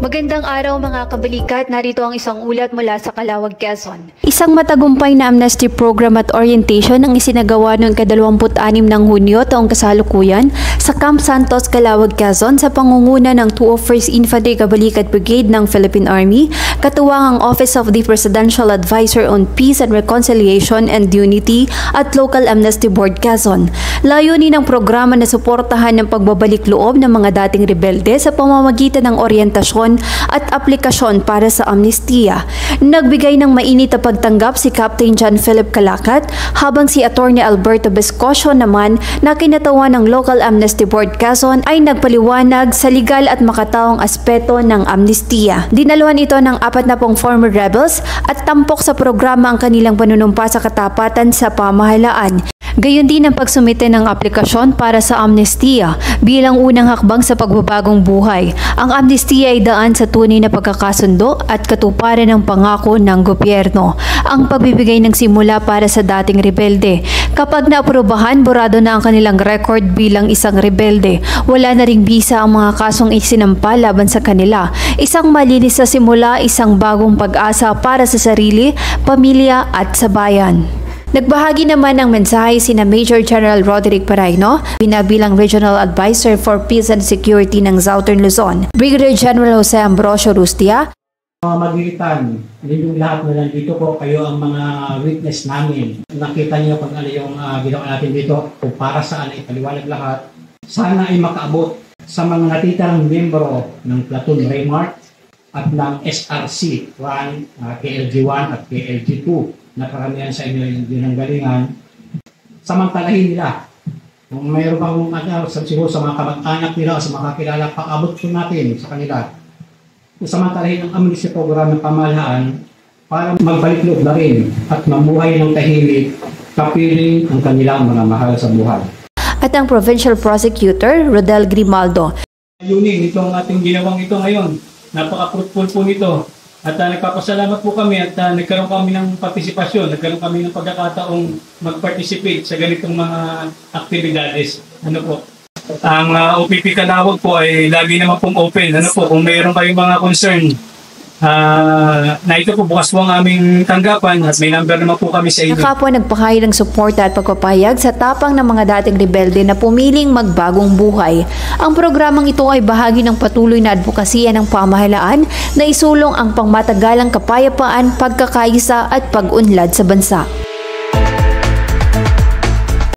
Magandang araw mga kabalikat, narito ang isang ulat mula sa Calauag, Quezon. Isang matagumpay na amnesty program at orientation ang isinagawa noong ika-26 ng Hunyo taong kasalukuyan sa Camp Santos, Calauag, Quezon sa pangunguna ng 201st Infantry Kabalikat Brigade ng Philippine Army, katuwang ang Office of the Presidential Advisor on Peace and Reconciliation and Unity at Local Amnesty Board, Quezon. Layunin ng programa na suportahan ng pagbabalik loob ng mga dating rebelde sa pamamagitan ng orientasyon at aplikasyon para sa amnestiya. Nagbigay ng mainit na pagtanggap si Captain John Philip Calacat, habang si Attorney Alberto Bescosio naman na kinatawan ng Local Amnesty Board Quezon ay nagpaliwanag sa legal at makataong aspeto ng amnestiya. Dinaluhan ito ng 40 former rebels at tampok sa programa ang kanilang panunumpa sa katapatan sa pamahalaan. Gayon din ang pagsumite ng aplikasyon para sa amnestiya bilang unang hakbang sa pagbabagong buhay. Ang amnestiya ay daan sa tunay na pagkakasundo at katuparan ng pangako ng gobyerno. Ang pagbibigay ng simula para sa dating rebelde. Kapag naaprubahan, borado na ang kanilang record bilang isang rebelde. Wala na ring bisa ang mga kasong isinampa laban sa kanila. Isang malinis na simula, isang bagong pag-asa para sa sarili, pamilya at sa bayan. Nagbahagi naman ng mensahe sina Major General Roderick Paraino, binabilang Regional Advisor for Peace and Security ng Southern Luzon, Brigadier General Jose Ambrosio Rustia. Mga magilitan, ninyong lahat na nandito po, kayo ang mga witness namin. Nakita niyo kung ano yung ginawa natin dito, kung para saan ay paliwanag lahat. Sana ay makaabot sa mga natitirang membro ng Platoon Raymart at ng SRC 1, KLG1 at KLG2 na karamihan sa inyo yung dinanggalingan, samantalahin nila. Kung mayroon bang siguro sa mga kamag-anak nila, sa mga kakilala, paabot po natin sa kanila. Samantalahin ang amnesty program ng pamahalaan para magbalik loob na rin at mamuhay ng tahimik, kapiling ang kanilang mga mahal sa buhay. At ang Provincial Prosecutor, Rodel Grimaldo. Yunin, itong ating ginawang ito ngayon, napaka-fruitful po nito. At nagpapasalamat po kami at nagkaroon kami ng partisipasyon, nagkaroon kami ng pagkakataong mag-participate sa ganitong mga aktibidades. Ano po? Ang OPP Calauag po ay lagi naman pong open. Ano po? Kung mayroon kayong mga concern, na ito po bukas po ang aming tanggapan at may number naman po kami sa inyo. Nakapwa nagpahayag ng suporta at pagpapahayag sa tapang ng mga dating rebelde na pumiling magbagong buhay. Ang programang ito ay bahagi ng patuloy na advokasya ng pamahalaan na isulong ang pangmatagalang kapayapaan, pagkakaisa at pag-unlad sa bansa.